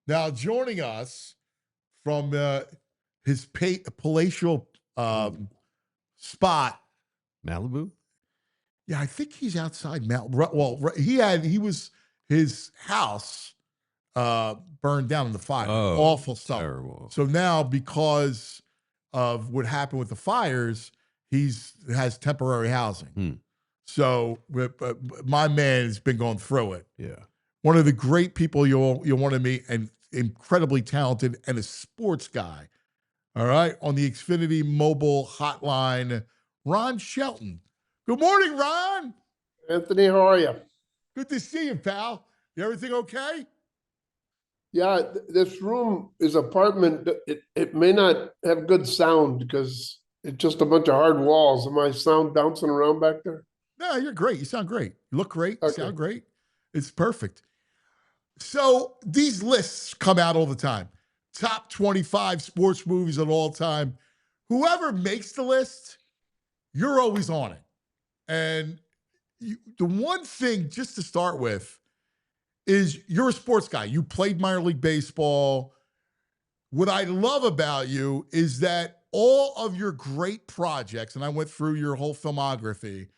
Now, joining us from his palatial spot, Malibu. Yeah, I think he's outside Mount. Well, his house burned down in the fire. Oh, Awful stuff. terrible. So now, because of what happened with the fires, has temporary housing. So my man has been going through it. Yeah. One of the great people you'll want to meet, and incredibly talented, and a sports guy. All right, on the Xfinity mobile hotline, Ron Shelton. Good morning, Ron. Anthony, how are you? Good to see you, pal. Everything okay? Yeah, this room is apartment. It may not have good sound because it's just a bunch of hard walls. Am I sound bouncing around back there? No, you're great. You sound great. You look great. You Okay. sound great. It's perfect. So these lists come out all the time. Top 25 sports movies of all time. Whoever makes the list, you're always on it. And the one thing, just to start with, is you're a sports guy. You played minor league baseball. What I love about you is that all of your great projects, and I went through your whole filmography,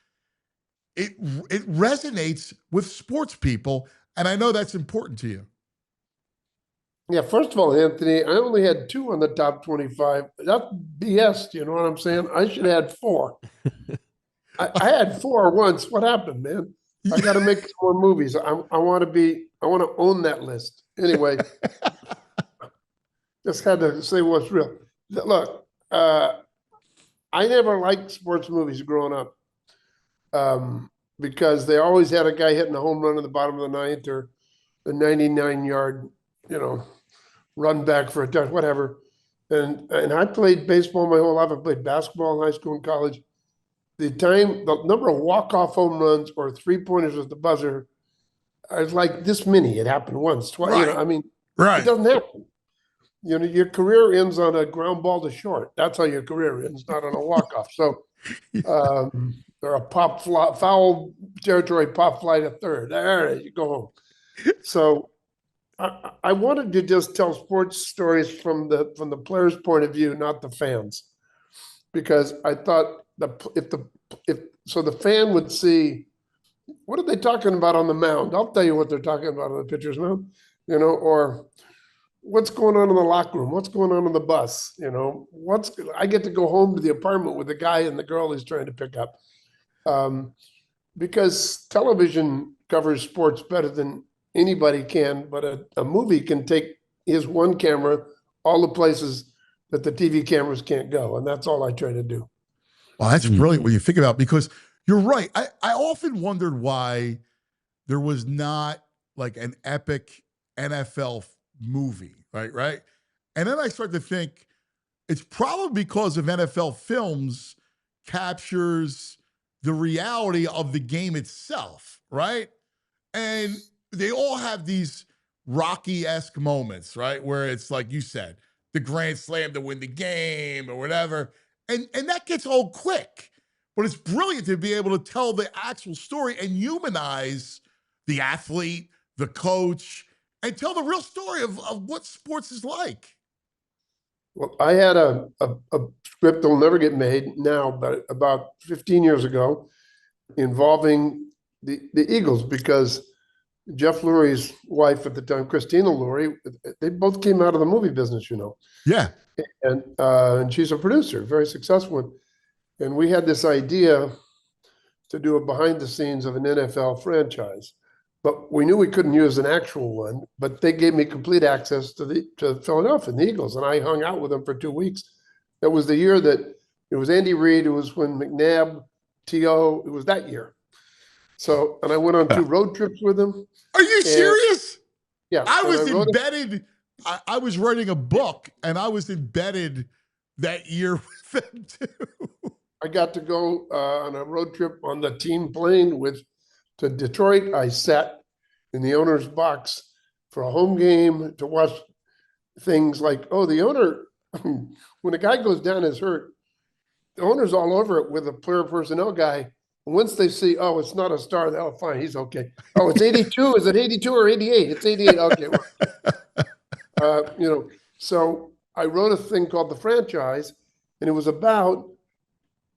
it resonates with sports people, and I know that's important to you. Yeah, first of all, Anthony, I only had 2 on the top 25. That's BS, you know what I'm saying? I should have had 4. I had 4 once. What happened, man? I got to make some more movies. I want to own that list. Anyway, just had to say what's real. Look, I never liked sports movies growing up because they always had a guy hitting a home run in the bottom of the 9th or the 99-yard, run back for a touch, whatever. And I played baseball my whole life. I played basketball in high school and college. The number of walk-off home runs or 3-pointers at the buzzer is like this many. It happened once, twice. Right. It doesn't happen. Your career ends on a ground ball to short. That's how your career ends, not on a walk-off. So, or a foul territory pop fly to third. There you go home. So, I wanted to just tell sports stories from the player's point of view, not the fans, because I thought if the fan would see what are they talking about on the mound. I'll tell you what they're talking about on the pitcher's mound, or what's going on in the locker room, what's going on the bus, I get to go home to the apartment with the guy and the girl he's trying to pick up, because television covers sports better than anybody can, but a movie can take his one camera all the places that the TV cameras can't go. And that's all I try to do. Well, that's brilliant when you think about it, because you're right. I often wondered why there was not like an epic NFL movie, right? And then I start to think it's probably because of NFL films captures the reality of the game itself, right? And they all have these Rocky-esque moments, right? Where it's like you said, the grand slam to win the game or whatever. And that gets old quick. But it's brilliant to be able to tell the actual story and humanize the athlete, the coach, and tell the real story of what sports is like. Well, I had a script that'll never get made now, but about 15 years ago, involving the Eagles, because Jeff Lurie's wife at the time, Christina Lurie, they both came out of the movie business, Yeah. And she's a producer, very successful one. And we had this idea to do a behind the scenes of an NFL franchise, but we knew we couldn't use an actual one. But they gave me complete access to Philadelphia and the Eagles, and I hung out with them for 2 weeks. That was the year that it was Andy Reid. It was when McNabb, T.O. It was that year. So, and I went on 2 road trips with them. Are you serious? Yeah. I was embedded. I was writing a book, and I was embedded that year with them too. I got to go on a road trip on the team plane to Detroit. I sat in the owner's box for a home game to watch things like, the owner, when a guy goes down is hurt, the owner's all over it with a player personnel guy. And once they see, it's not a star, fine, he's okay. It's 82. Is it 82 or 88? It's 88. Okay. So I wrote a thing called The Franchise, and it was about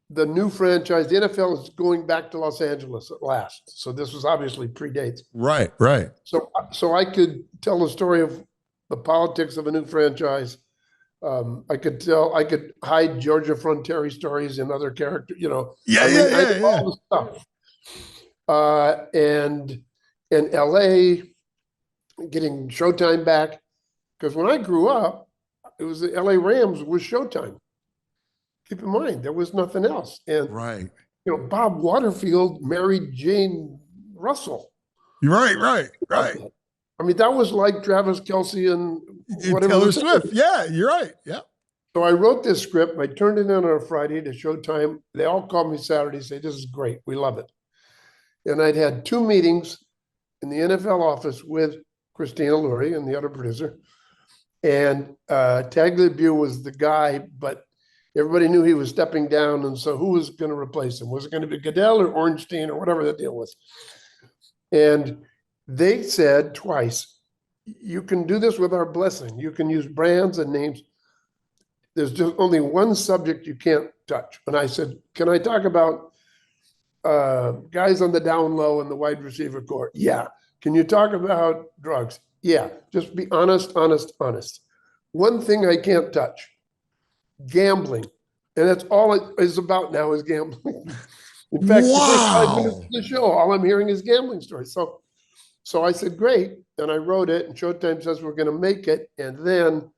the new franchise. The NFL is going back to Los Angeles at last. So this was obviously predates. Right, right. So I could tell the story of the politics of a new franchise. I could hide Georgia Frontiere stories and other characters, Yeah, I yeah, mean, I yeah, did yeah. all the stuff. And in LA, getting Showtime back. Because when I grew up, it was the LA Rams was Showtime. Keep in mind, there was nothing else. And, Right. Bob Waterfield married Jane Russell. You're right, right, right. I mean, that was like Travis Kelce and whatever. Taylor Swift. Yeah, you're right. Yeah. So I wrote this script. I turned it in on a Friday to Showtime. They all called me Saturday, say, this is great. We love it. And I'd had 2 meetings in the NFL office with Christina Lurie and the other producer. And Tagliabue was the guy, but everybody knew he was stepping down. And so who was going to replace him? Was it going to be Goodell or Ornstein or whatever the deal was? And they said twice, you can do this with our blessing. You can use brands and names. There's just only one subject you can't touch. And I said, can I talk about guys on the down low in the wide receiver core? Yeah. Can you talk about drugs? Yeah. Just be honest, honest, honest. One thing I can't touch, gambling. And that's all it is about now is gambling. In fact, the first 5 minutes of the show, all I'm hearing is gambling stories. So I said, great. And I wrote it, and Showtime says we're going to make it. And then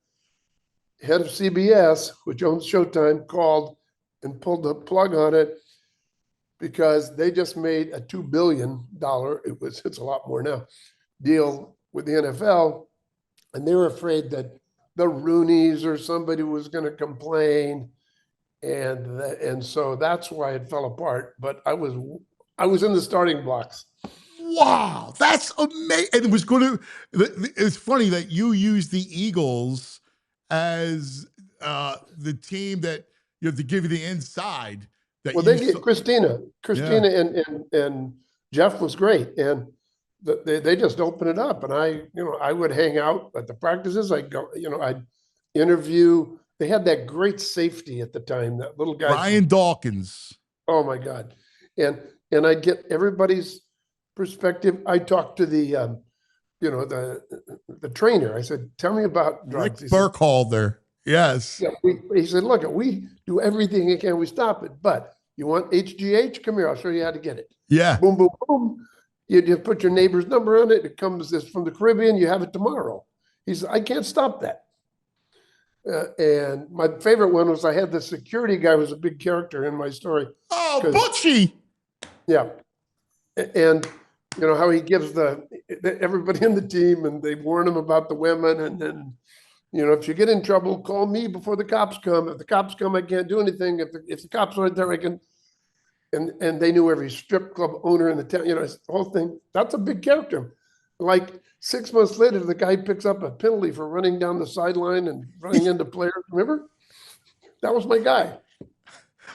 head of CBS, which owns Showtime, called and pulled the plug on it because they just made a $2 billion, it's a lot more now, deal with the NFL. And they were afraid that the Rooneys or somebody was going to complain. And so that's why it fell apart. But I was in the starting blocks. Wow, that's amazing. And it was going to. It's funny that you used the Eagles as the team that you have to give you the inside. That Well, they get Christina, Yeah. and Jeff was great, and they just opened it up, and I would hang out at the practices. I'd go, I'd interview. They had that great safety at the time, that little guy, Brian Dawkins. Oh my God, and I'd get everybody's perspective. I talked to the trainer. I said, "Tell me about drugs." Rick Burkhalter. Yes. Yeah, he said, "Look, we do everything we can. We stop it, but you want HGH? Come here. I'll show you how to get it." Yeah. Boom, boom, boom. You just put your neighbor's number on it. It comes this from the Caribbean. You have it tomorrow. He said, "I can't stop that." And my favorite one was I had the security guy who was a big character in my story. Oh, Butchie. Yeah. And how he gives everybody in the team, and they warn him about the women, and then if you get in trouble, call me before the cops come. If the cops come, I can't do anything. If the cops aren't there, I can. And they knew every strip club owner in the town. The whole thing. That's a big character. Like 6 months later, the guy picks up a penalty for running down the sideline and running into players. Remember? That was my guy.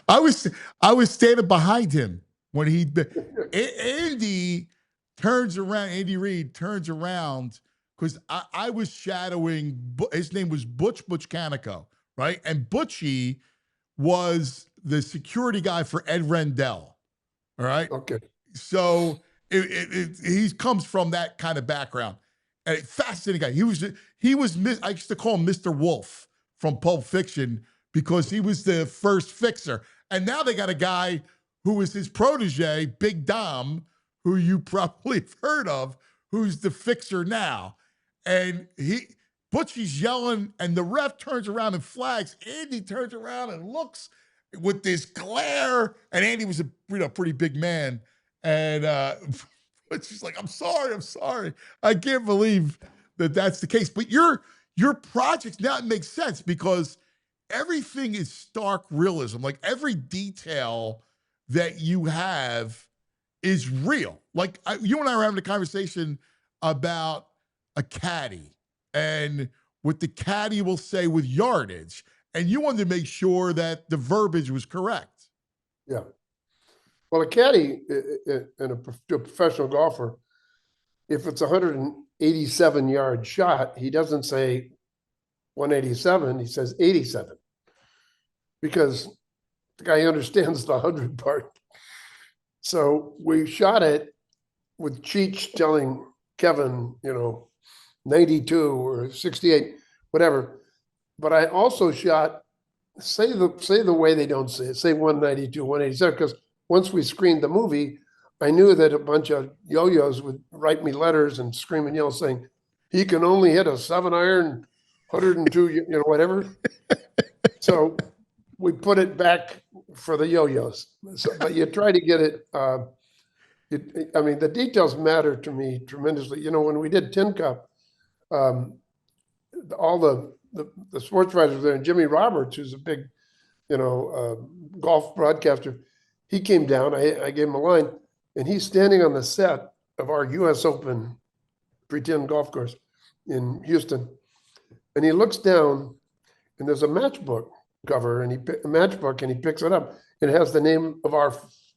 I was standing behind him when Andy turns around. Andy Reid turns around because I was shadowing. His name was Butch Canico, right? And Butchie was the security guy for Ed Rendell. All right. Okay. So he comes from that kind of background. And fascinating guy. He was I used to call him Mr. Wolf from Pulp Fiction because he was the first fixer. And now they got a guy who was his protege, Big Dom, who you probably have heard of, who's the fixer now. And Butchie's yelling, and the ref turns around and flags. Andy turns around and looks with this glare, and Andy was a pretty big man. And Butchie's like, I'm sorry. I can't believe that that's the case. But your projects, now it makes sense because everything is stark realism. Like every detail that you have is real. Like you and I were having a conversation about a caddy and what the caddy will say with yardage. And you wanted to make sure that the verbiage was correct. Yeah. Well, a caddy and a professional golfer, if it's a 187-yard shot, he doesn't say 187, he says 87 because the guy understands the 100 part. So we shot it with Cheech telling Kevin, 92 or 68, whatever. But I also shot, say the way they don't say it, say 192, 187, because once we screened the movie, I knew that a bunch of yo-yos would write me letters and scream and yell saying, he can only hit a 7-iron, 102, whatever. So we put it back for the yo-yos. So, but you try to get it, I mean, the details matter to me tremendously. When we did Tin Cup, all the sports writers were there, and Jimmy Roberts, who's a big, golf broadcaster, he came down. I gave him a line, and he's standing on the set of our U.S. Open pretend golf course in Houston, and he looks down, and there's a matchbook cover, and he picks it up. It has the name of our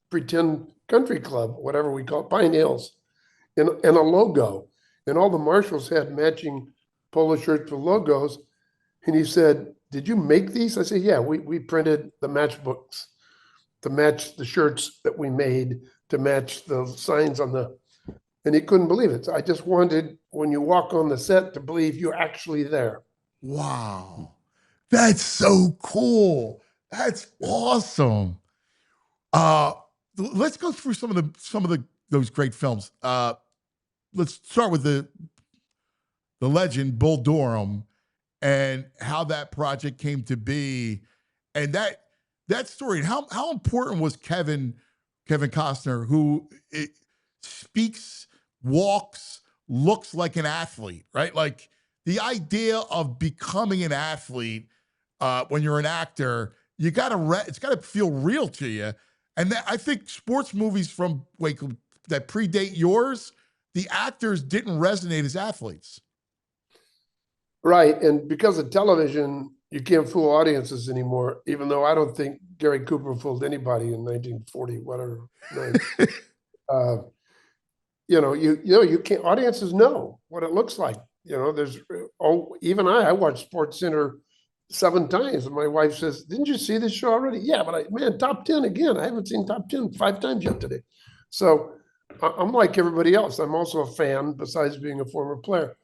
pretend country club, whatever we call it, Pine Hills, and a logo, and all the marshals had matching polo shirts with logos. And he said, did you make these? I said, yeah, we printed the matchbooks to match the shirts that we made, to match the signs on the, and he couldn't believe it. So I just wanted, when you walk on the set, to believe you're actually there. Wow. That's so cool. That's awesome. Let's go through some of those great films. Let's start with the legend Bull Durham and how that project came to be, and that story. And how important was Kevin Costner, who speaks, walks, looks like an athlete, right? Like the idea of becoming an athlete when you're an actor, it's got to feel real to you. And I think sports movies that predate yours, the actors didn't resonate as athletes. Right. And because of television, you can't fool audiences anymore, even though I don't think Gary Cooper fooled anybody in 1940, whatever. You can't, audiences know what it looks like. Even I watched Sports Center 7 times, and my wife says, didn't you see this show already? Yeah, but top 10 again. I haven't seen top 10 5 times yet today. So I'm like everybody else. I'm also a fan, besides being a former player.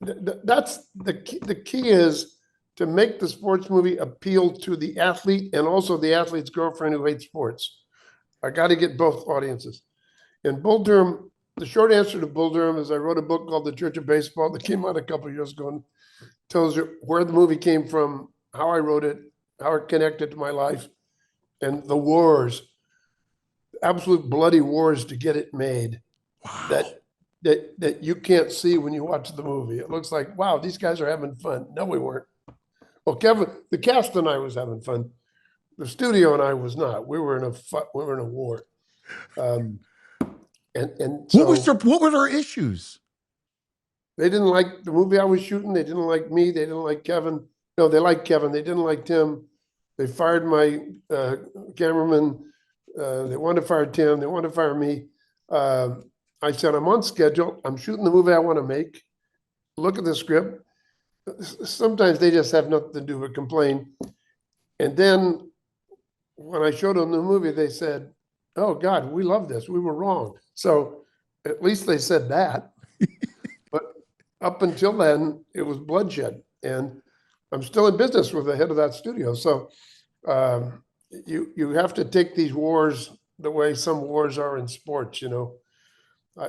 That's the key is to make the sports movie appeal to the athlete and also the athlete's girlfriend who hates sports. I got to get both audiences. And Bull Durham, the short answer to Bull Durham is I wrote a book called The Church of Baseball that came out a couple of years ago and tells you where the movie came from, how I wrote it, how it connected to my life, and the wars, absolute bloody wars to get it made. Wow. That you can't see when you watch the movie. It looks like, wow, these guys are having fun. No, we weren't. Well, Kevin, the cast and I was having fun. The studio and I was not. We were in a war. And so what were their issues? They didn't like the movie I was shooting. They didn't like me. They didn't like Kevin. No, they liked Kevin. They didn't like Tim. They fired my cameraman. They wanted to fire Tim. They wanted to fire me. I said, I'm on schedule. I'm shooting the movie I want to make. Look at the script. Sometimes they just have nothing to do but complain. And then when I showed them the movie, they said, oh, God, we love this. We were wrong. So at least they said that. But up until then, it was bloodshed. And I'm still in business with the head of that studio. So you have to take these wars the way some wars are in sports,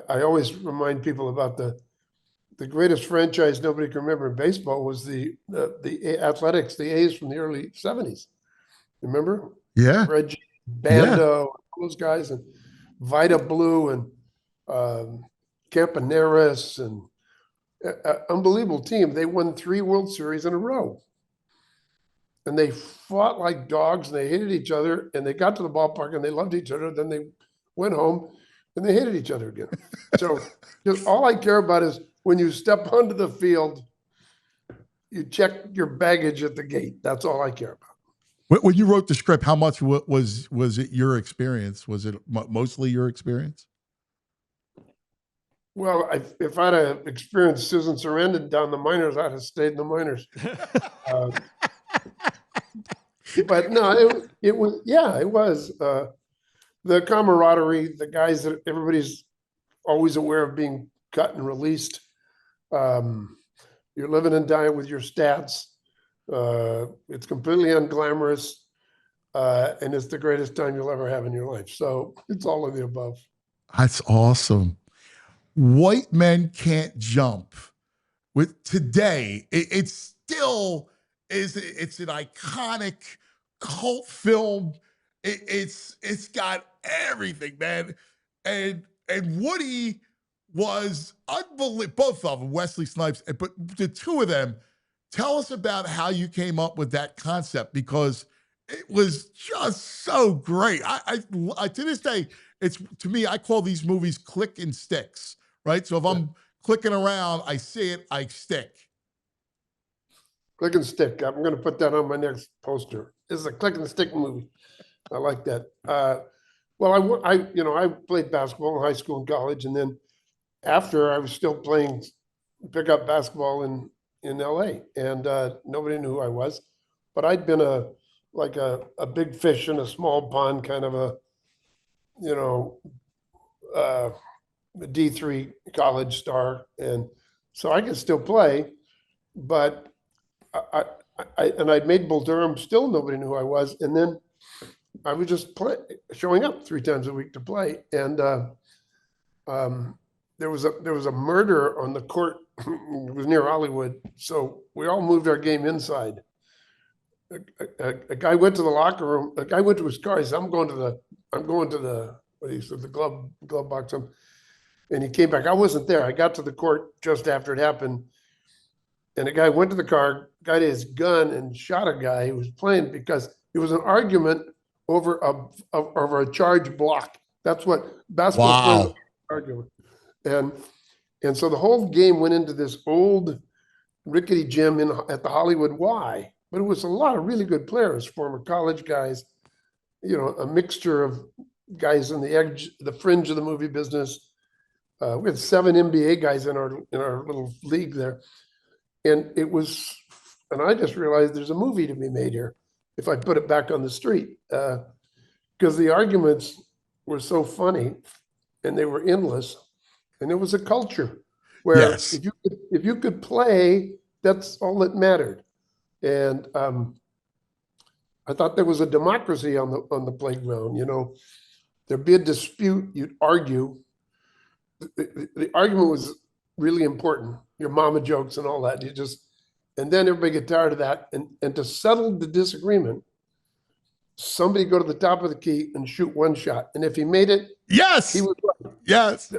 I always remind people about the greatest franchise nobody can remember in baseball was the Athletics, the A's from the early 70s. Remember? Yeah. Reggie, Bando, those guys, and Vita Blue and Campaneris, and unbelievable team. They won 3 World Series in a row. And they fought like dogs, and they hated each other, and they got to the ballpark and they loved each other. Then they went home and they hated each other again. So just all I care about is when you step onto the field, you check your baggage at the gate. That's all I care about. When you wrote the script, how much was it your experience? Was it mostly your experience? Well, if I'd have experienced Susan Sarandon down the minors, I'd have stayed in the minors. Uh, but no, it was, yeah, it was the camaraderie, the guys that everybody's always aware of being cut and released. Um, you're living and dying with your stats. It's completely unglamorous, and it's the greatest time you'll ever have in your life. So it's all of the above. That's awesome. White Men Can't Jump. With today, it still is. It's an iconic cult film. It's got everything, man. And Woody was unbelievable. Both of them, Wesley Snipes, but the two of them. Tell us about how you came up with that concept because it was just so great. I to this day, it's to me. I call these movies click and sticks, right? So if I'm clicking around, I see it, I stick. Click and stick. I'm going to put that on my next poster. This is a click and stick movie. I like that. Well, I played basketball in high school and college, and then after I was still playing pickup basketball in LA, and nobody knew who I was, but I'd been a big fish in a small pond, kind of a you know uh, D3 college star, and so I could still play, but I, and I'd made Bull Durham. Still, nobody knew who I was, and then I was just showing up 3 times a week to play, and um, there was a murder on the court. It was near Hollywood, so we all moved our game inside. A guy went to the locker room. A guy went to his car. He said, I'm going to the what do you say, the glove box. And he came back. I wasn't there. I got to the court just after it happened, and a guy went to the car, got his gun, and shot a guy who was playing because it was an argument over a charge block. That's what basketball players Wow. arguing. And and so the whole game went into this old rickety gym at the Hollywood Y. But it was a lot of really good players, former college guys, a mixture of guys on the edge, the fringe of the movie business. We had 7 NBA guys in our little league there, and and I just realized there's a movie to be made here if I put it back on the street, because the arguments were so funny and they were endless, and it was a culture where Yes. if you could play, that's all that mattered. And I thought there was a democracy on the playground. There'd be a dispute, you'd argue. The argument was really important. Your mama jokes and all that. And then everybody get tired of that. And to settle the disagreement, somebody go to the top of the key and shoot one shot. And if he made it, he Yes. was right. Yes.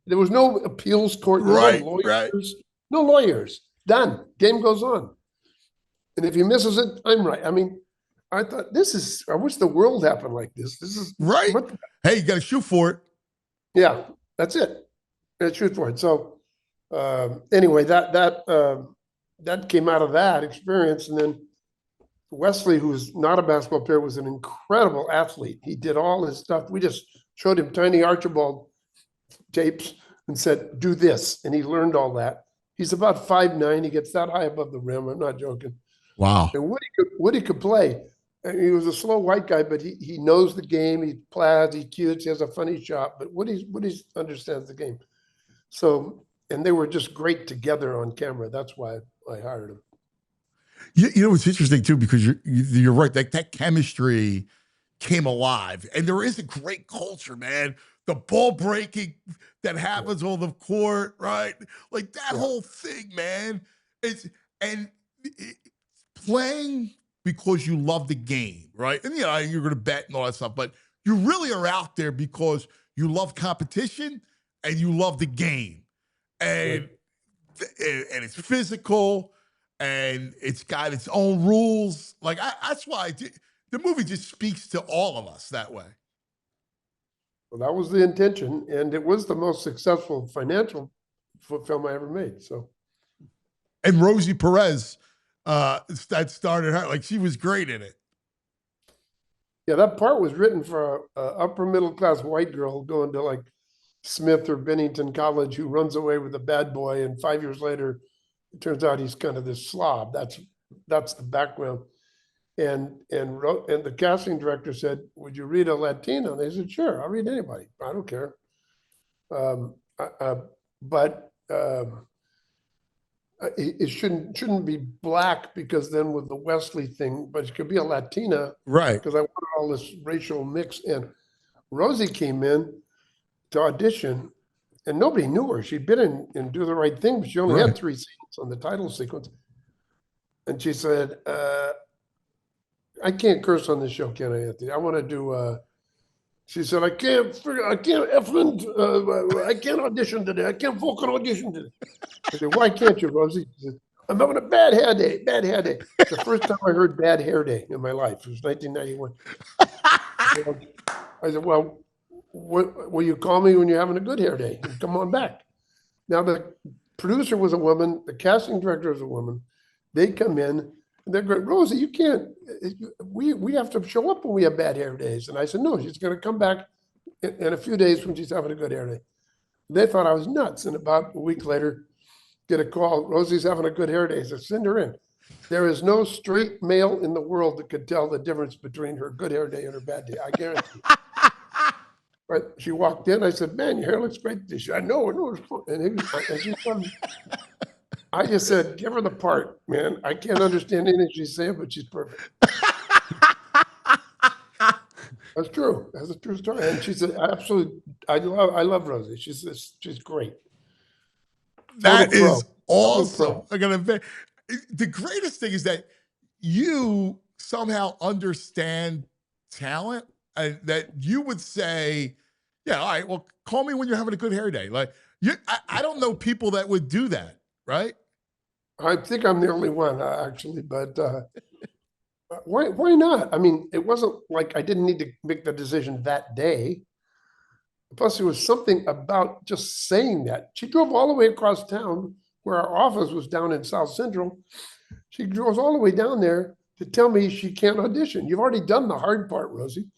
There was no appeals court, Right. no Right. lawyers, no lawyers. Done. Game goes on. And if he misses it, I'm right. I mean, I thought I wish the world happened like this. This is Right. what, Hey, you got to shoot for it. yeah, that's it. Let's shoot for it. So anyway, that came out of that experience. And then Wesley, who's not a basketball player, was an incredible athlete. He did all his stuff. We just showed him tiny Archibald tapes and said, do this. And he learned all that. He's about 5'9". He gets that high above the rim. I'm not joking. Wow. And Woody could play. And he was a slow white guy, but he knows the game. He plaids, he cutes, he has a funny shot. But Woody understands the game. So, and they were just great together on camera. That's why I hired him. You know, it's interesting too, because you're right. That chemistry came alive. And there is a great culture, man. The ball breaking that happens on the court, right? Like that whole thing, man. It's and it, playing because you love the game, right? And you're going to bet and all that stuff, but you really are out there because you love competition and you love the game, and and it's physical and it's got its own rules. Like that's why the movie just speaks to all of us that way. Well, that was the intention, and it was the most successful financial film I ever made. So, and Rosie Perez, that started her. Like she was great in it. yeah, that part was written for a upper middle class white girl going to like Smith or Bennington College who runs away with a bad boy, and 5 years later, it turns out he's kind of this slob. That's the background. And the casting director said, "Would you read a Latino?" And they said, "Sure, I'll read anybody. I don't care." Um, but it shouldn't be black, because then with the Wesley thing, but it could be a Latina, Right. because I wanted all this racial mix. And Rosie came in to audition, and nobody knew her. She'd been in Do the Right Thing, but she only Right. had 3 scenes on the title sequence. And she said, "I can't curse on this show, can I, Anthony? I want to do." She said, I can't audition today. I can't fucking audition today." I said, "Why can't you, Rosie?" She said, "I'm having a bad hair day, bad hair day." It's the first time I heard bad hair day in my life. It was 1991. I said, "Well, will you call me when you're having a good hair day? And come on back." Now, the producer was a woman. The casting director was a woman. They come in, and they're going, "Rosie, you can't, we have to show up when we have bad hair days." And I said, "No, she's going to come back in a few days when she's having a good hair day." They thought I was nuts. And about a week later, get a call, "Rosie's having a good hair day." I said, "Send her in." There is no straight male in the world that could tell the difference between her good hair day and her bad day. I guarantee you. But she walked in. I said, "Man, your hair looks great." She said, "I know. And she said, I just said, "Give her the part, man. I can't understand anything she's saying, but she's perfect." That's true. That's a true story. And she said, "Absolutely. I love Rosie. She's great." That is Total awesome. pro. The greatest thing is that you somehow understand talent, and that you would say, "Yeah, all right, well, call me when you're having a good hair day." Like I don't know people that would do that, right? I think I'm the only one, actually, but why not? I mean, it wasn't like I didn't need to make the decision that day. Plus, there was something about just saying that. She drove all the way across town, where our office was down in South Central. She drove all the way down there to tell me she can't audition. You've already done the hard part, Rosie.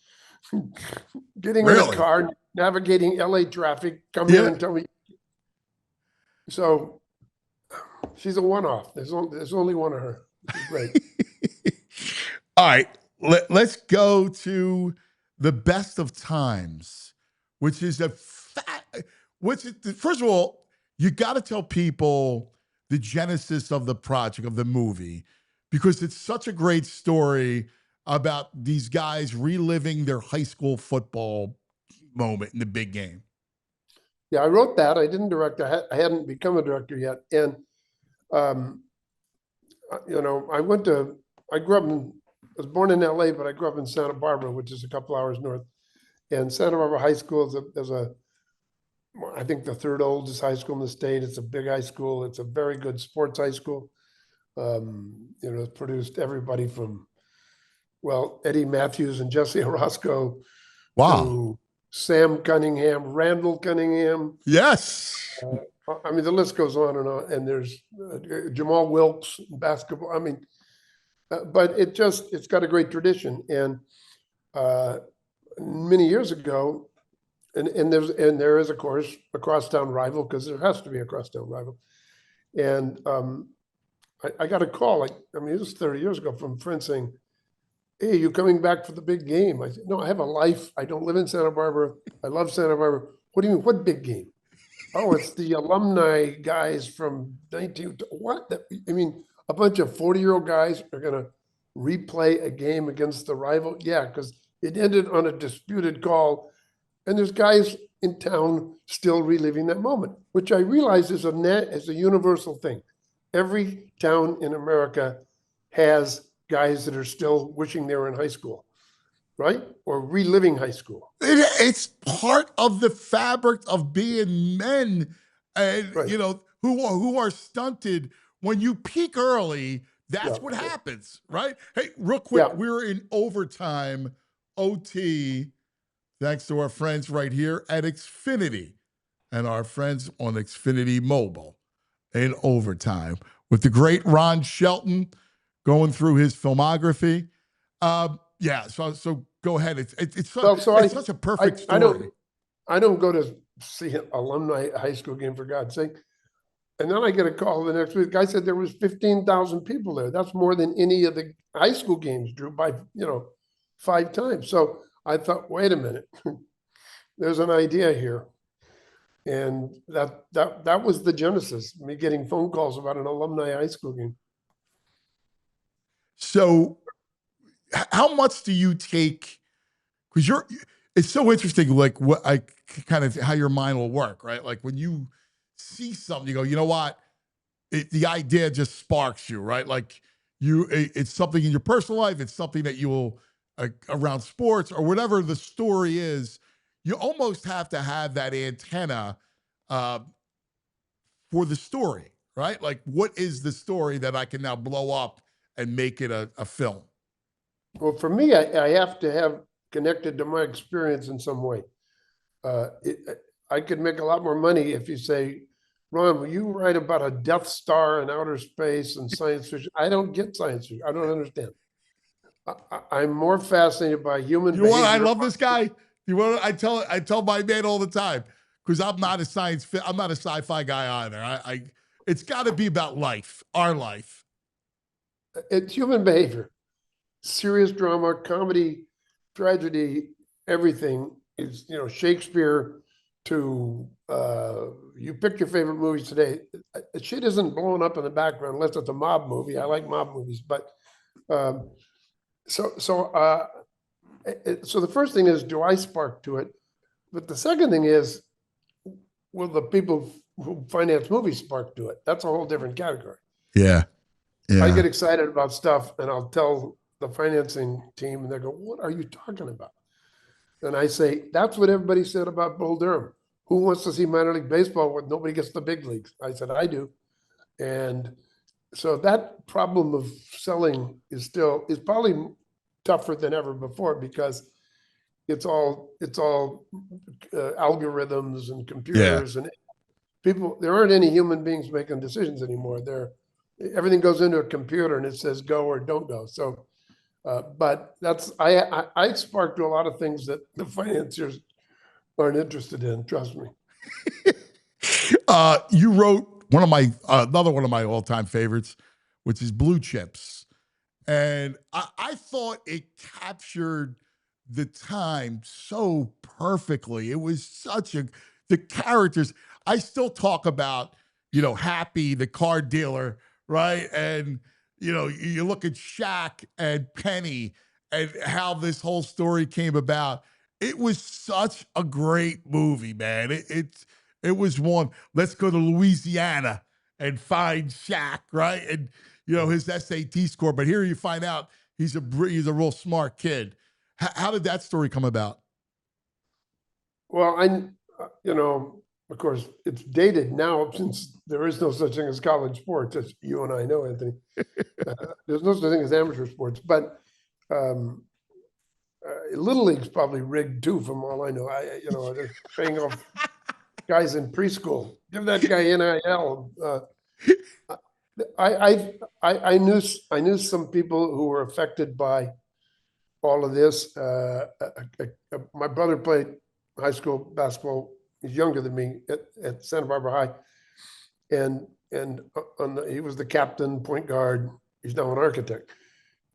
Getting in a Really? car, navigating LA traffic, come in Yeah. and tell me. So she's a one-off. There's only one of her. She's great. All right, let's go to the best of times, which is first of all, you got to tell people the genesis of the project, of the movie, because it's such a great story about these guys reliving their high school football moment in the big game. Yeah, I wrote that. I didn't direct. I hadn't become a director yet. And, um, I grew up I was born in LA, but I grew up in Santa Barbara, which is a couple hours north. And Santa Barbara High School I think the third oldest high school in the state. It's a big high school. It's a very good sports high school. It's produced everybody from, well, Eddie Matthews and Jesse Orozco Wow. to Sam Cunningham, Randall Cunningham. Yes. I mean, the list goes on and on. And there's Jamal Wilkes in basketball. I mean, but it's got a great tradition. And many years ago, and there is, of course, a crosstown rival, because there has to be a crosstown rival. And I got a call, it was 30 years ago, from a friend saying, "Hey, you coming back for the big game?" I said, "No, I have a life. I don't live in Santa Barbara. I love Santa Barbara." "What do you mean? What big game?" "Oh, it's the alumni guys from 19, what? I mean, a bunch of 40-year-old guys are going to replay a game against the rival?" "Yeah, because it ended on a disputed call. And there's guys in town still reliving that moment," which I realize is a universal thing. Every town in America has guys that are still wishing they were in high school, right? Or reliving high school. It's part of the fabric of being men, and Right. who are stunted. When you peak early, that's Yeah. what happens, right? Hey, real quick, Yeah. we're in overtime, OT, thanks to our friends right here at Xfinity and our friends on Xfinity Mobile in overtime with the great Ron Shelton going through his filmography. Yeah, so go ahead. It's Well, so such a perfect I story. don't go to see an alumni high school game, for God's sake. And then I get a call the next week. The guy said there was 15,000 people there. That's more than any of the high school games drew by, 5 times. So I thought, wait a minute, there's an idea here. And that was the genesis, me getting phone calls about an alumni high school game. So how much do you take? Because it's so interesting, like what I kind of how your mind will work, right? Like when you see something, you go, you know what? The idea just sparks you, right? Like it's something in your personal life. It's something that you will around sports or whatever the story is. You almost have to have that antenna uh, for the story, right? Like, what is the story that I can now blow up and make it a film? Well, for me, I have to have connected to my experience in some way. I could make a lot more money if you say, Ron, will you write about a Death Star in outer space and science fiction? I don't get science fiction. I don't understand. I'm more fascinated by human You know what? I behavior. love this guy. You know what? I tell my man all the time because I'm not I'm not a sci-fi guy either. It's got to be about life, our life. It's human behavior, serious drama, comedy, tragedy, everything is, Shakespeare to you pick your favorite movies today. Shit isn't blowing up in the background unless it's a mob movie. I like mob movies, but so the first thing is, do I spark to it? But the second thing is, will the people who finance movies spark to it? That's a whole different category. Yeah. I get excited about stuff and I'll tell the financing team and they go, what are you talking about? And I say, that's what everybody said about Bull Durham. Who wants to see minor league baseball when nobody gets the big leagues? I said, I do. And so that problem of selling is probably tougher than ever before because it's all algorithms and computers and people. There aren't any human beings making decisions anymore. Everything goes into a computer and it says go or don't go. So, but I spark to a lot of things that the financiers aren't interested in. Trust me. You wrote another one of my all-time favorites, which is Blue Chips. And I thought it captured the time so perfectly. It was the characters. I still talk about, Happy, the car dealer, right? And, you look at Shaq and Penny and how this whole story came about. It was such a great movie, man. It was one. Let's go to Louisiana and find Shaq, right? And his SAT score. But here you find out he's a real smart kid. How did that story come about? Well, of course, it's dated now since there is no such thing as college sports, as you and I know, Anthony. There's no such thing as amateur sports, but Little League's probably rigged too, from all I know. They're paying off guys in preschool. Give that guy NIL. I knew some people who were affected by all of this. My brother played high school basketball. He's younger than me at Santa Barbara High, and he was the captain, point guard. He's now an architect.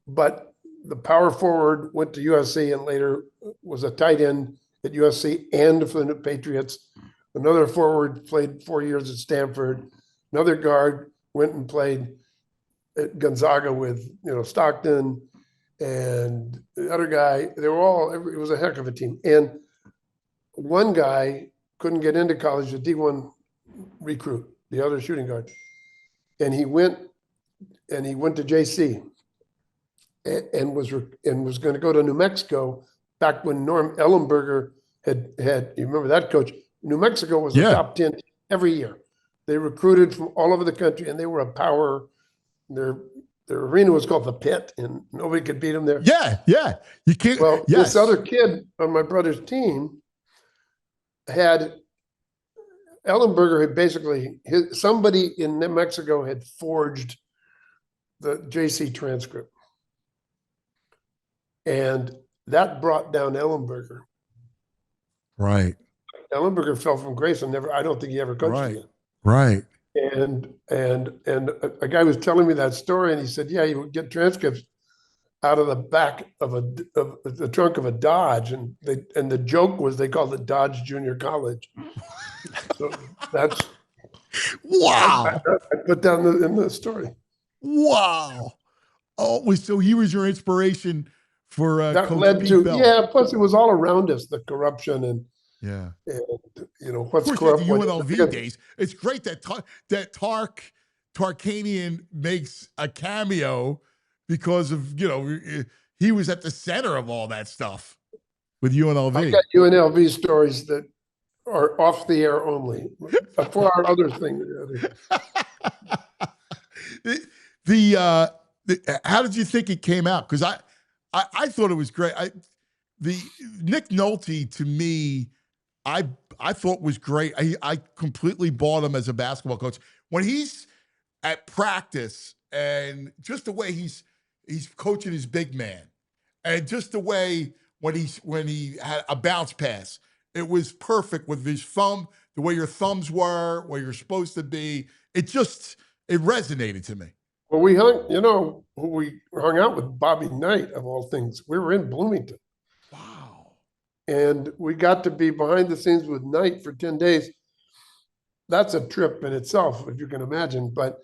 But the power forward went to USC and later was a tight end at USC and for the Patriots. Another forward played 4 years at Stanford. Another guard went and played at Gonzaga with Stockton, and the other guy. They were all. It was a heck of a team. And one guy couldn't get into college, a D1 recruit, the other shooting guard, and he went to JC, and was going to go to New Mexico back when Norm Ellenberger had. You remember that coach? New Mexico was the top 10 every year. They recruited from all over the country, and they were a power. Their arena was called the Pit, and nobody could beat them there. Yeah. You can't. Well, this other kid on my brother's team had Ellenberger had basically somebody in New Mexico had forged the JC transcript, and that brought down Ellenberger. Right. Ellenberger fell from grace and I don't think he ever coached Right. again. Right. And a guy was telling me that story, and he said, yeah, he would get transcripts out of the back of the trunk of a Dodge, and the joke was they called it Dodge Junior College. So that's Wow. I put down in the story. Wow. Oh, so he was your inspiration for That Coach led Pete to, Bell. yeah. Plus, it was all around us, the corruption Yeah. and Of what's course, you had corrupt. the UNLV days. It's great that Tarkanian makes a cameo because of he was at the center of all that stuff with I UNLV. got UNLV stories that are off the air only. For our other thing. How did you think it came out? Because I thought it was great. The Nick Nolte to me, I thought was great. I completely bought him as a basketball coach when he's at practice and just the way he's coaching his big man, and just the way when he had a bounce pass, it was perfect with his thumb, the way your thumbs were, where you're supposed to be. It resonated to me. Well, we hung out with Bobby Knight, of all things. We were in Bloomington. Wow. And we got to be behind the scenes with Knight for 10 days. That's a trip in itself, if you can imagine. But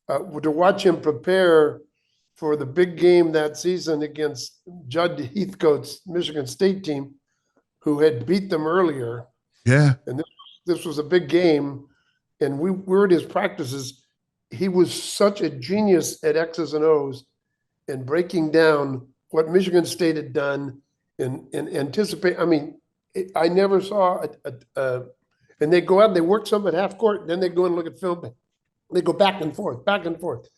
to watch him prepare for the big game that season against Judd Heathcote's Michigan State team, who had beat them earlier. Yeah. And this was a big game. And we were at his practices. He was such a genius at X's and O's and breaking down what Michigan State had done and anticipate. I mean, I never saw and they go out and they work some at half court, then they go and look at film. They go back and forth, back and forth.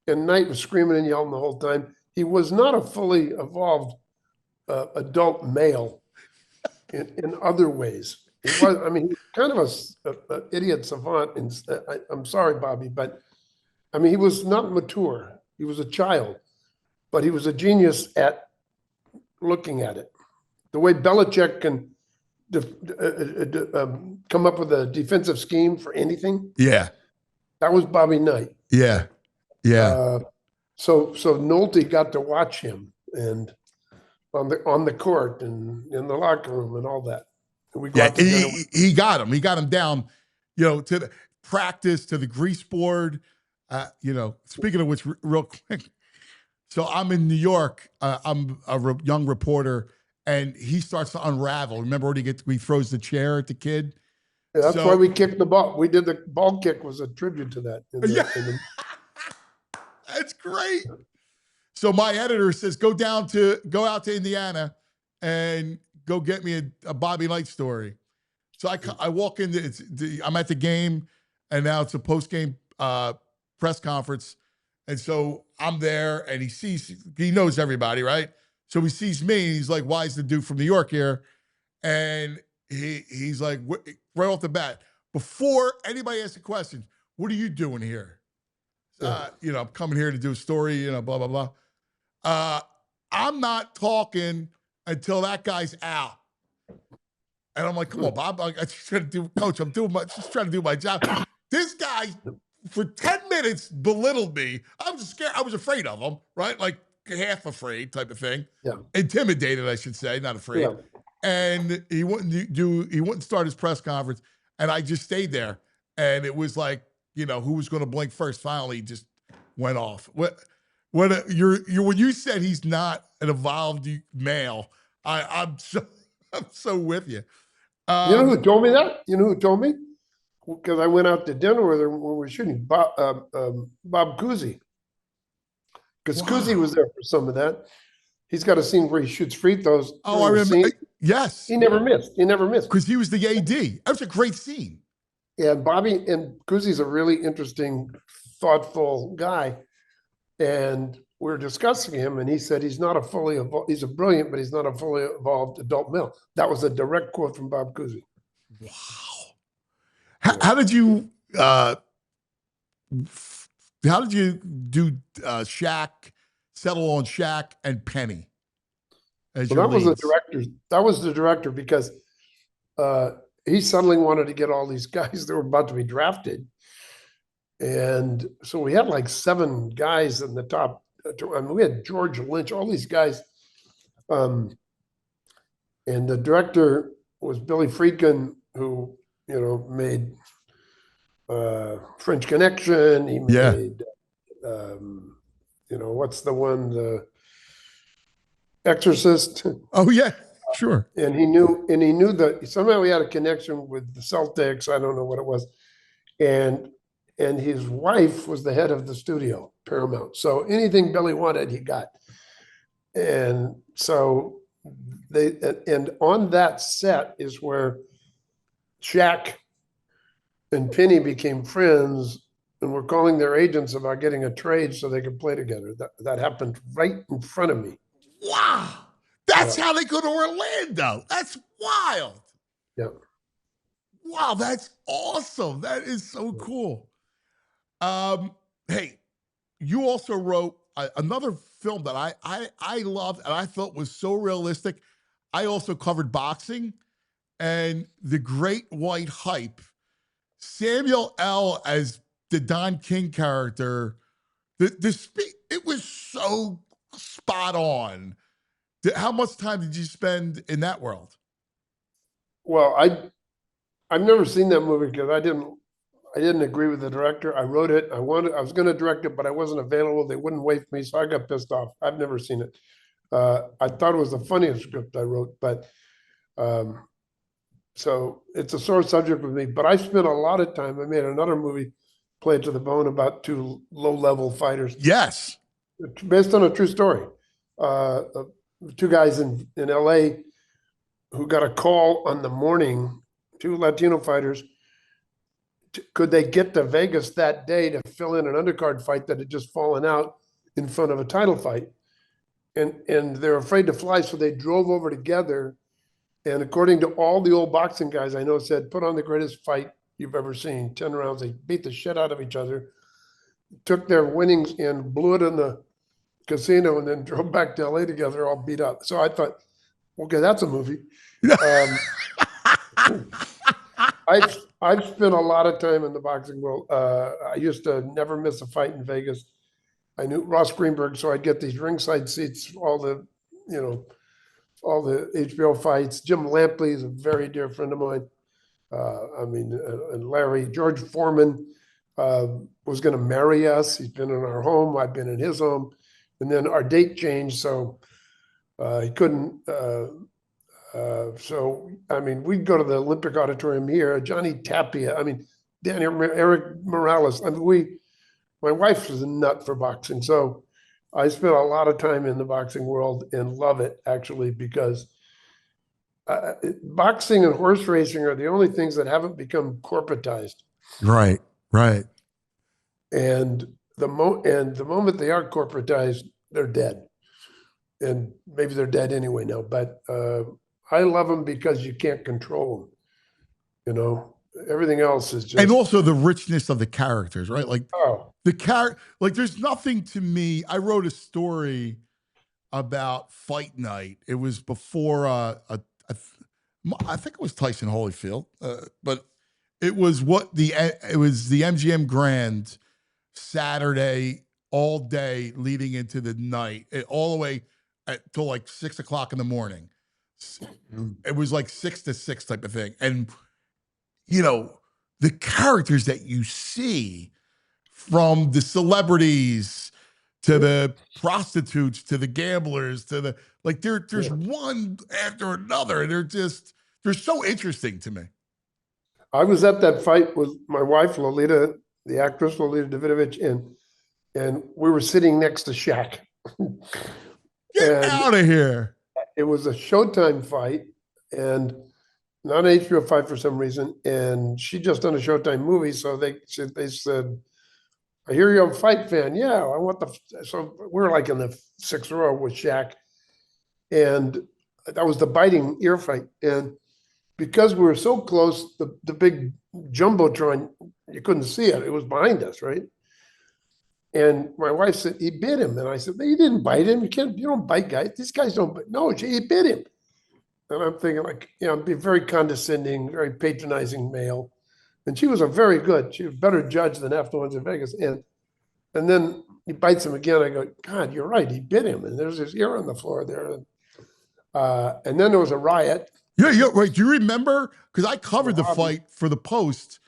And Knight was screaming and yelling the whole time. He was not a fully evolved adult male in other ways. He was, I mean, he was kind of a idiot savant. And I'm sorry, Bobby, but I mean, he was not mature. He was a child, but he was a genius at looking at it. The way Belichick can come up with a defensive scheme for anything. Yeah. That was Bobby Knight. Yeah. Yeah. So Nolte got to watch him and on the court and in the locker room and all that. And we he got him. He got him down, to the practice, to the grease board. Speaking of which, real quick. So I'm in New York. I'm a young reporter, and he starts to unravel. Remember when he throws the chair at the kid? Yeah, that's why we kicked the ball. We did the ball kick was a tribute to that. That's great. So my editor says, go out to Indiana and go get me a Bobby Knight story. So I walk in, I'm at the game, and now it's a post-game press conference. And so I'm there, and he knows everybody, right? So he sees me, and he's like, why is the dude from New York here? And he's like, right off the bat, before anybody asks a question, what are you doing here? I'm coming here to do a story, blah, blah, blah. I'm not talking until that guy's out. And I'm like, come on, Bob. Coach, I'm just trying to do my job. This guy, for 10 minutes, belittled me. I was scared. I was afraid of him, right? Like half afraid type of thing. Yeah. Intimidated, I should say, not afraid. Yeah. And he wouldn't start his press conference. And I just stayed there. And it was like, who was going to blink first? Finally, just went off. When you said he's not an evolved male, I'm so with you. You know who told me that? You know who told me? Because I went out to dinner with her when we were shooting. Bob Cousy. Because Cousy was there for some of that. He's got a scene where he shoots free throws. Oh, I remember. Yes. He never missed. Because he was the AD. That was a great scene. Yeah, Bobby and Cousy's a really interesting, thoughtful guy. And we're discussing him, and he said he's not a fully evolved, he's a brilliant, but he's not a fully evolved adult male. That was a direct quote from Bob Cousy. Wow. How did you do Shaq, settle on Shaq and Penny? That was the director. That was the director because he suddenly wanted to get all these guys that were about to be drafted. And so we had like 7 guys in the top. I mean, we had George Lynch, all these guys. And the director was Billy Friedkin, who, made French Connection. He Yeah. made, what's the one, The Exorcist. Oh yeah. Sure. And he knew that somehow he had a connection with the Celtics. I don't know what it was. And his wife was the head of the studio, Paramount. So anything Billy wanted, he got. And so and on that set is where Shaq and Penny became friends and were calling their agents about getting a trade so they could play together. That happened right in front of me. Wow. That's how they go to Orlando. That's wild. Yeah. Wow, that's awesome. That is so cool. Hey, you also wrote another film that I loved and I thought was so realistic. I also covered boxing and The Great White Hype. Samuel L. as the Don King character. It was so spot on. How much time did you spend in that world? Well, I've never seen that movie because I didn't agree with the director. I wrote it. I was going to direct it, but I wasn't available. They wouldn't wait for me, so I got pissed off. I've never seen it. I thought it was the funniest script I wrote, but so it's a sore subject with me. But I spent a lot of time. I made another movie, Play It to the Bone, about 2 low-level fighters. Yes, based on a true story. 2 guys in LA who got a call on the morning, 2 Latino fighters. Could they get to Vegas that day to fill in an undercard fight that had just fallen out in front of a title fight? And they're afraid to fly, so they drove over together. And according to all the old boxing guys I know, said, put on the greatest fight you've ever seen. 10 rounds, they beat the shit out of each other, took their winnings and blew it in the casino, and then drove back to LA together, all beat up. So I thought, okay, that's a movie. I've spent a lot of time in the boxing world. I used to never miss a fight in Vegas. I knew Ross Greenberg, so I'd get these ringside seats, all the HBO fights. Jim Lampley is a very dear friend of mine. And Larry, George Foreman was going to marry us. He's been in our home. I've been in his home. And then our date changed, so he couldn't. So, we'd go to the Olympic Auditorium here, Johnny Tapia, Eric Morales. My wife was a nut for boxing. So I spent a lot of time in the boxing world and love it, actually, because boxing and horse racing are the only things that haven't become corporatized. Right. And the moment they are corporatized, they're dead. And maybe they're dead anyway now, but I love them because you can't control them. Everything else is just. And also the richness of the characters, right? Like there's nothing to me. I wrote a story about Fight Night. It was before I think it was Tyson Holyfield, but it was the MGM Grand Saturday all day leading into the night, all the way till like 6 o'clock in the morning. It was like 6 to 6 type of thing. And, the characters that you see, from the celebrities to the prostitutes to the gamblers to the, there's one after another. And they're so interesting to me. I was at that fight with my wife, Lolita, the actress, Lolita Davidovich, and we were sitting next to Shaq. Get out of here. It was a Showtime fight and not an HBO fight for some reason. And she just done a Showtime movie. So they said, I hear you're a fight fan. Yeah, I want so we're like in the 6th row with Shaq. And that was the biting ear fight. And because we were so close, the big jumbotron, you couldn't see it. It was behind us, right? And my wife said, he bit him. And I said, he didn't bite him. You don't bite guys. These guys don't bite. No, he bit him. And I'm thinking like, be very condescending, very patronizing male. And she was she was a better judge than half the ones in Vegas. And then he bites him again. I go, God, you're right. He bit him. And there's his ear on the floor there. And then there was a riot. Yeah, right. Do you remember? Because I The covered the lobby. fight for the Post.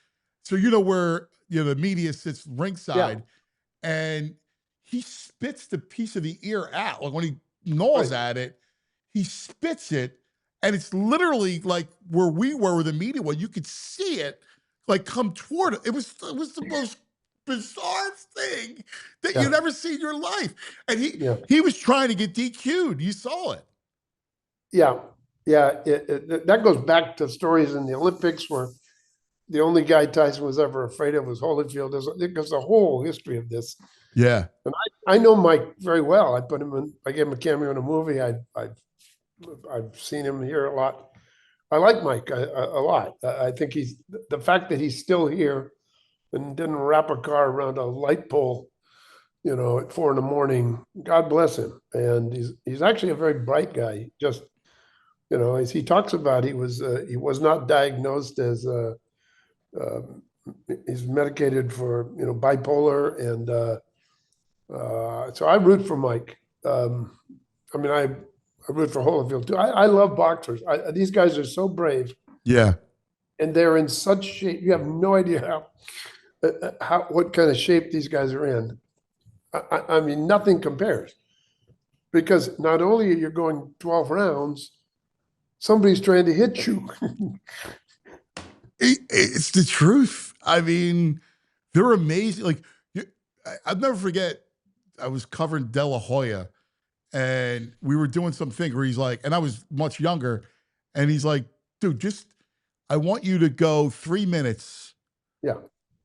So you know where the media sits Yeah, ringside, and he spits the piece of the ear out. Like when he gnaws right. at it, he spits it, and it's literally like where we were with the media. Well, you could see it like come toward it. It was the most bizarre thing that Yeah, you've ever seen in your life. And he yeah, he was trying to get DQ'd. You saw it. yeah, yeah. That goes back to stories in the Olympics where the only guy Tyson was ever afraid of was Holyfield. There's a whole history of this. Yeah. And I know Mike very well. I gave him a cameo in a movie. I've seen him here a lot. I like Mike a lot. I think the fact that he's still here and didn't wrap a car around a light pole, at 4 a.m. God bless him. And he's actually a very bright guy. Just, as he talks about, he was not diagnosed as uh, he's medicated for bipolar, and so I root for Mike. I root for Holyfield too. I love boxers. These guys are so brave, Yeah. and they're in such shape. You have no idea how what kind of shape these guys are in. I mean, nothing compares, because not only are you going 12 rounds, somebody's trying to hit you. It's the truth. I mean, they're amazing. Like, I'll never forget, I was covering De La Hoya, and we were doing something where he's like, and I was much younger, and he's like, dude, I want you to go 3 minutes Yeah,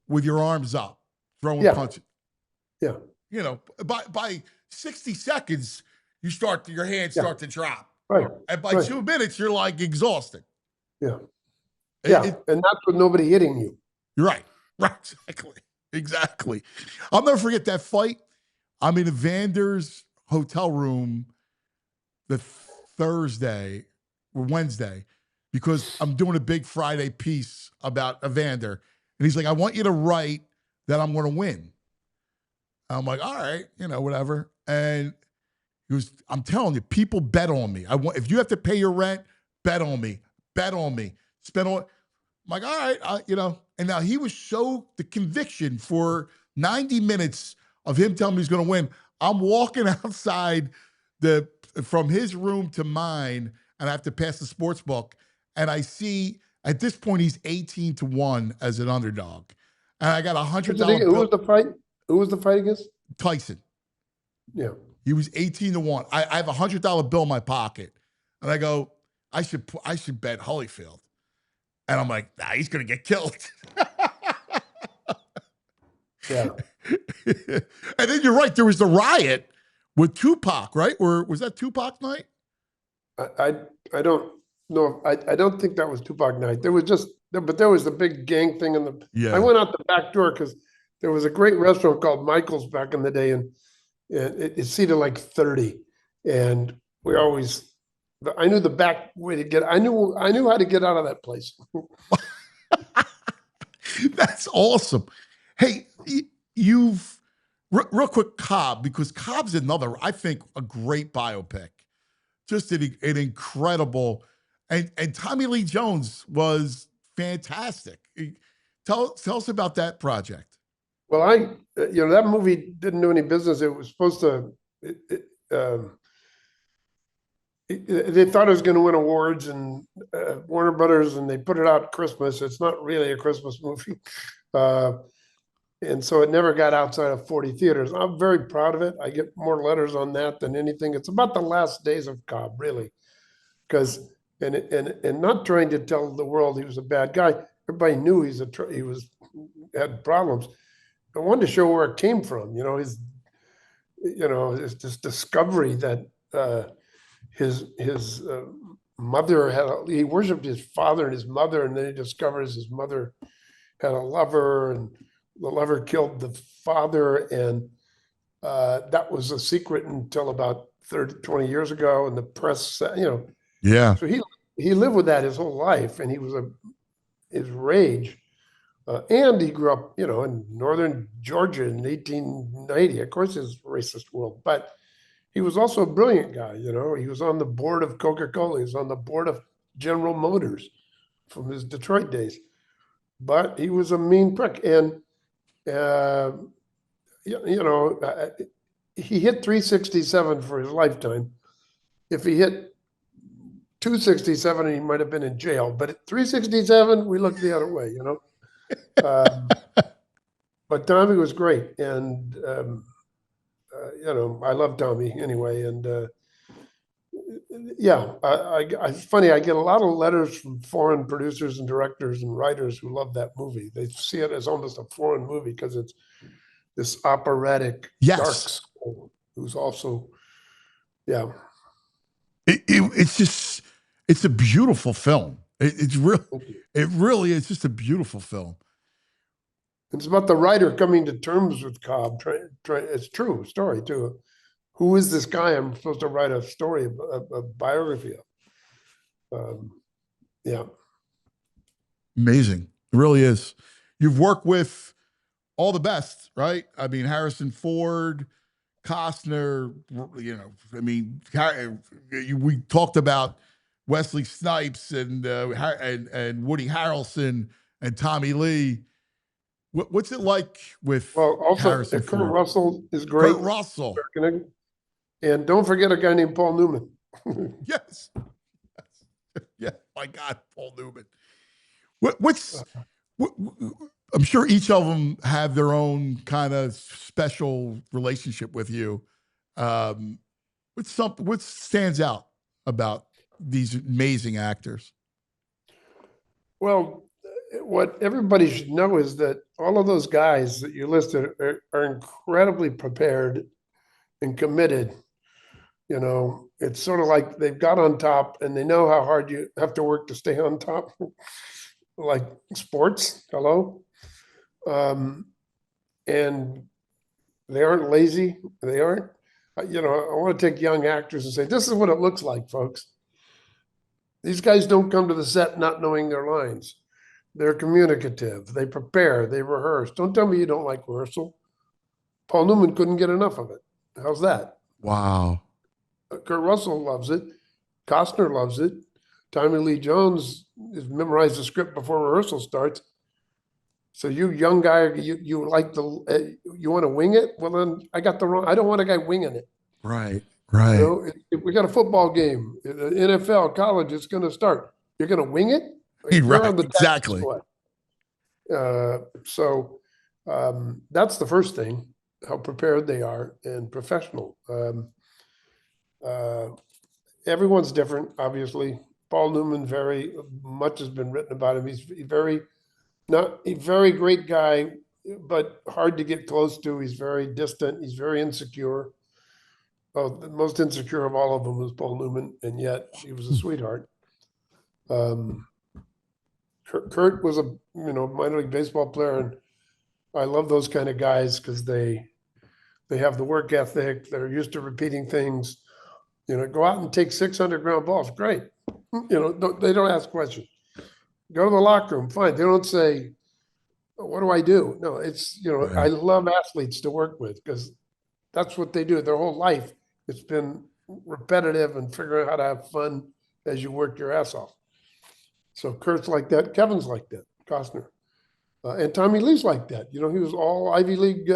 with your arms up, throwing yeah, punches. yeah, By 60 seconds, your hands yeah. start to drop. Right, And by right. 2 minutes, you're like exhausted. Yeah, It, yeah, it, and that's with nobody hitting you. you're right. Right. Exactly. Exactly. I'll never forget that fight. I'm in Evander's hotel room the Thursday or Wednesday because I'm doing a big Friday piece about Evander. And he's like, I want you to write that I'm going to win. I'm like, all right, whatever. And he goes, I'm telling you, people bet on me. If you have to pay your rent, bet on me. Bet on me. Spend on. I'm like, all right, And now he was so the conviction for 90 minutes of him telling me he's going to win. I'm walking outside from his room to mine, and I have to pass the sports book. And I see at this point he's 18-1 as an underdog, and I got $100 Who was bill. the fight? Who was the fight against? Tyson. Yeah. He was 18-1. I have $100 bill in my pocket, and I go, I should bet Holyfield. And I'm like, nah, he's gonna get killed. Yeah. And then you're right. There was the riot with Tupac, right? Or was that Tupac night? I don't know. I don't think that was Tupac night. But there was the big gang thing I Yeah. went out the back door because there was a great restaurant called Michael's back in the day, and it seated like 30. And I knew the back way to get, I knew how to get out of that place. That's awesome. Hey, you've real quick, Cobb, because Cobb's another, I think, a great biopic. Just an incredible, and Tommy Lee Jones was fantastic. Tell us about that project. Well, that movie didn't do any business. It was supposed to, they thought it was going to win awards, and Warner Brothers, and they put it out at Christmas. It's not really a Christmas movie. And so it never got outside of 40 theaters. I'm very proud of it. I get more letters on that than anything. It's about the last days of Cobb, really, because and not trying to tell the world he was a bad guy. Everybody knew he had problems. I wanted to show where it came from. His this discovery that his mother he worshipped his father and his mother, and then he discovers his mother had a lover, and the lover killed the father, and that was a secret until about 20 years ago, and the press, Yeah. So he lived with that his whole life, and his rage. And he grew up, in northern Georgia in 1890. Of course, it's a racist world, but he was also a brilliant guy. He was on the board of Coca-Cola. He was on the board of General Motors from his Detroit days. But he was a mean prick, and uh, he hit 367 for his lifetime. If he hit 267, he might have been in jail. But at 367, we looked the other way. But Tommy was great, and I love Tommy anyway. And yeah, it's funny. I get a lot of letters from foreign producers and directors and writers who love that movie. They see it as almost a foreign movie because it's this operatic dark Yes. soul who's also, yeah. It's just, it's a beautiful film. It's real. It really is just a beautiful film. It's about the writer coming to terms with Cobb. It's true story too. Who is this guy? I'm supposed to write a story, a biography of. Yeah. Amazing. It really is. You've worked with all the best, right? I mean, Harrison Ford, Costner, we talked about Wesley Snipes and Woody Harrelson and Tommy Lee. What's it like with Also, Harrison Kurt Ford? Russell is great. Kurt Russell. And don't forget a guy named Paul Newman. Yes. Yeah, my God, Paul Newman. What's I'm sure each of them have their own kind of special relationship with you. What stands out about these amazing actors? Well, what everybody should know is that all of those guys that you listed are incredibly prepared and committed. It's sort of like they've got on top and they know how hard you have to work to stay on top, like sports. Hello. And they aren't lazy. They aren't, I want to take young actors and say, this is what it looks like, folks. These guys don't come to the set not knowing their lines. They're communicative. They prepare. They rehearse. Don't tell me you don't like rehearsal. Paul Newman couldn't get enough of it. How's that? Wow. Kurt Russell loves it. Costner loves it. Tommy Lee Jones has memorized the script before rehearsal starts. So you young guy, you like you want to wing it? Well, then I got the wrong. I don't want a guy winging it. Right. Right. If we got a football game, NFL, college, it's going to start. You're going to wing it? You're Right. on the Exactly. squad. That's the first thing, how prepared they are and professional. Everyone's different, obviously. Paul Newman, very much has been written about him. He's not a very great guy, but hard to get close to. He's very distant. He's very insecure. Oh, the most insecure of all of them was Paul Newman, and yet he was a sweetheart. Kurt was a minor league baseball player, and I love those kind of guys because they have the work ethic. They're used to repeating things. Go out and take 600 ground balls. Great. They don't ask questions. Go to the locker room. Fine. They don't say, what do I do? No, it's, Right. I love athletes to work with because that's what they do. Their whole life, it's been repetitive and figuring out how to have fun as you work your ass off. So Kurt's like that. Kevin's like that. Costner. And Tommy Lee's like that. He was all Ivy League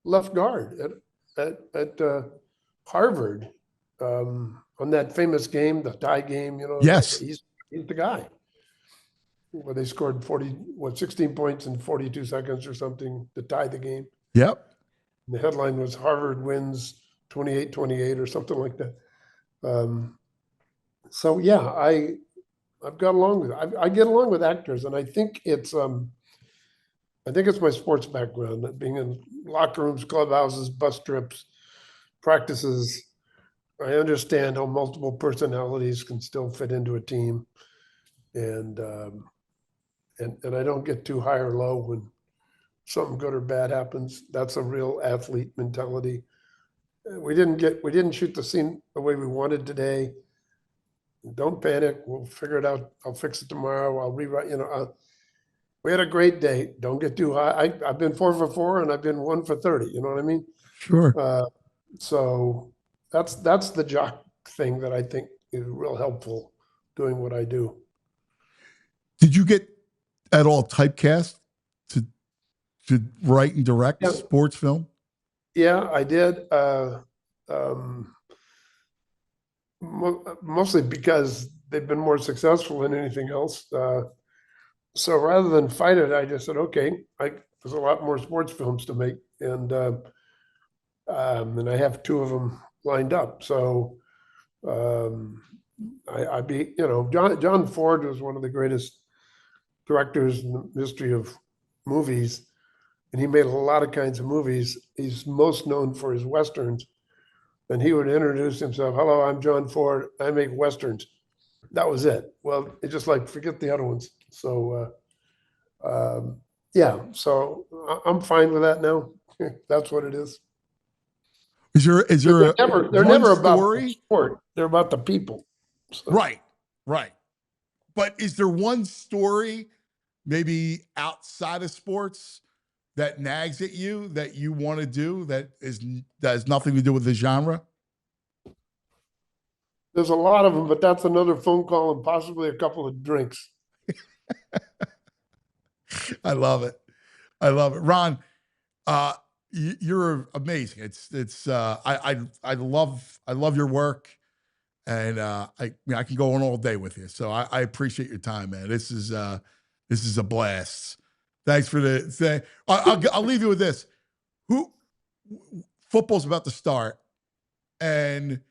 left guard at Harvard on that famous game, the tie game. Yes. He's the guy where they scored 16 points in 42 seconds or something to tie the game. Yep. The headline was Harvard wins 28-28 or something like that. So yeah, I've got along with it. I get along with actors, and I think it's my sports background, being in locker rooms, clubhouses, bus trips, practices. I understand how multiple personalities can still fit into a team, and I don't get too high or low when something good or bad happens. That's a real athlete mentality. We didn't shoot the scene the way we wanted today. Don't panic. We'll figure it out. I'll fix it tomorrow. I'll rewrite. We had a great day. Don't get too high. I've been 4 for 4, and I've been 1 for 30. You know what I mean? Sure. So that's the jock thing that I think is real helpful doing what I do. Did you get at all typecast to write and direct Yeah. sports film? Yeah, I did. Mostly because they've been more successful than anything else. So rather than fight it, I just said, okay, there's a lot more sports films to make, and I have 2 of them lined up. So I'd be, John Ford was one of the greatest directors in the history of movies, and he made a lot of kinds of movies. He's most known for his westerns, and he would introduce himself. Hello, I'm John Ford. I make westerns. That was it. Well, it's just like forget the other ones. So yeah, so I'm fine with that now. That's what it is. Is there They're one never about the story? sport. They're about the people. So, Right. But is there one story, maybe outside of sports, that nags at you that you want to do that has nothing to do with the genre? there's a lot of them, but that's another phone call and possibly a couple of drinks. I love it. Ron, you're amazing. I love your work, and I can go on all day with you. So I appreciate your time, man. This is a blast. Thanks for the thing. I'll leave you with this. Football's about to start, and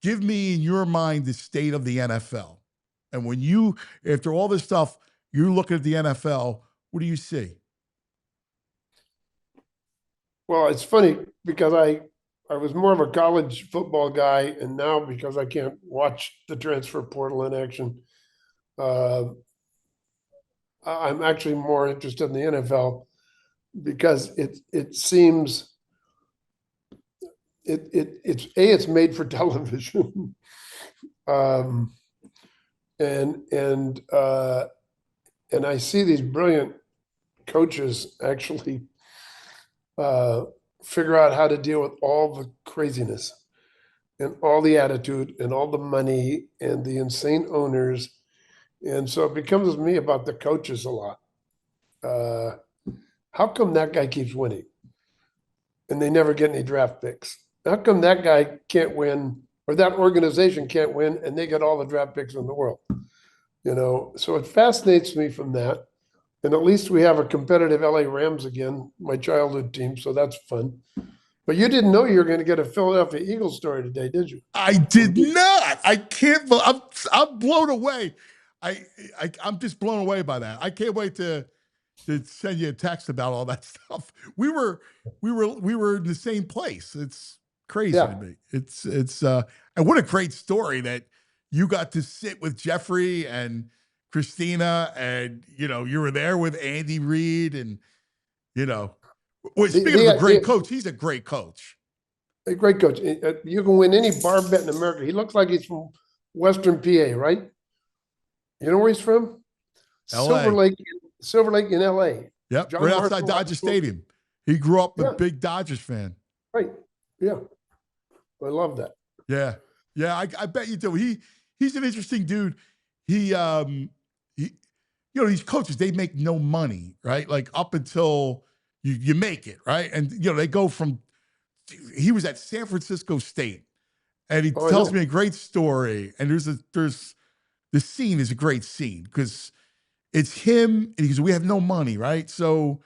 give me in your mind the state of the NFL. And when after all this stuff, you're looking at the NFL, what do you see? Well, it's funny because I was more of a college football guy, and now because I can't watch the transfer portal in action, uh, I'm actually more interested in the NFL because it seems it's made for television, um, and I see these brilliant coaches actually figure out how to deal with all the craziness and all the attitude and all the money and the insane owners. And so it becomes me about the coaches a lot. How come that guy keeps winning and they never get any draft picks? How come that guy can't win or that organization can't win and they get all the draft picks in the world? So it fascinates me from that. And at least we have a competitive LA Rams again, my childhood team. So that's fun. But you didn't know you were going to get a Philadelphia Eagles story today, did you? I did not. I can't. I'm blown away. I'm just blown away by that. I can't wait to send you a text about all that stuff. We were in the same place. It's crazy to me. It's and what a great story that you got to sit with Jeffrey and Christina, and you were there with Andy Reid, and speaking of a great coach, he's a great coach. A great coach. You can win any bar bet in America. He looks like he's from Western PA, right? You know where he's from? LA. Silver Lake in LA. Yep, right outside Dodger Stadium. He grew up a big Dodgers fan. Right. Yeah. I love that. Yeah. I bet you do. He's an interesting dude. He these coaches, they make no money, right? Like up until you make it, right? And they go from. He was at San Francisco State, and he tells me a great story. And there's the scene is a great scene because it's him, and he goes, "We have no money, right?" So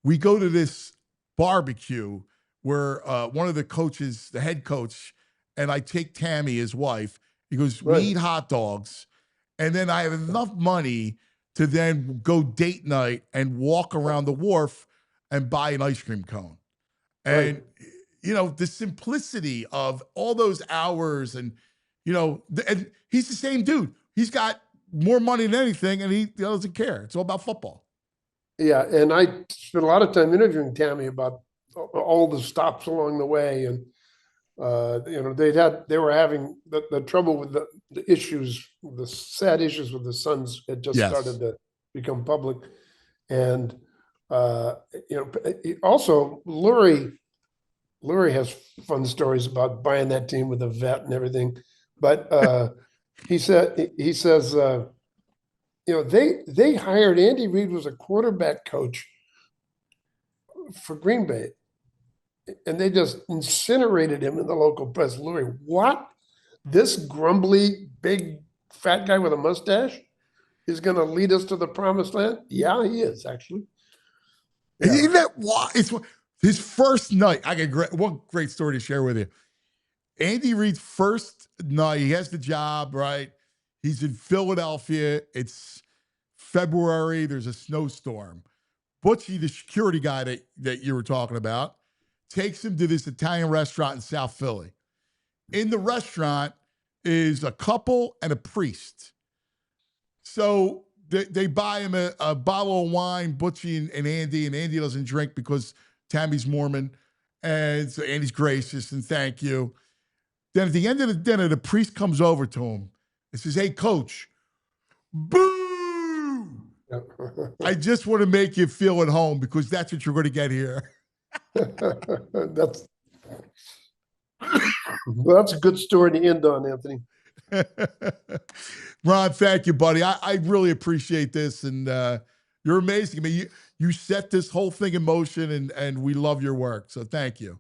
we go to this barbecue where one of the coaches, the head coach, and I take Tammy, his wife. He goes, "We eat hot dogs, and then I have enough money to then go date night and walk around the wharf and buy an ice cream cone." And the simplicity of all those hours, and and he's the same dude. He's got more money than anything, and he doesn't care. It's all about football. Yeah, and I spent a lot of time interviewing Tammy about all the stops along the way, and They were having the trouble with the issues, the sad issues with the Suns had just started Yes. to become public. And, uh, also Lurie has fun stories about buying that team with a vet and everything. But he says, they hired Andy Reid was a quarterback coach for Green Bay, and they just incinerated him in the local press. Lurie, what? This grumbly, big, fat guy with a mustache is going to lead us to the promised land? Yeah, he is actually. And Yeah. isn't that why? It's his first night. I got one great story to share with you. Andy Reid's first night, he has the job, right? He's in Philadelphia. It's February. There's a snowstorm. Butchie, the security guy that you were talking about, takes him to this Italian restaurant in South Philly. In the restaurant is a couple and a priest. So they buy him a bottle of wine, Butchie and Andy doesn't drink because Tammy's Mormon. And so Andy's gracious and thank you. Then at the end of the dinner, the priest comes over to him and says, "Hey, coach, boo! I just want to make you feel at home because that's what you're going to get here." That's a good story to end on, Anthony. Ron, thank you, buddy. I really appreciate this, and you're amazing. I mean, you set this whole thing in motion, and we love your work. So thank you.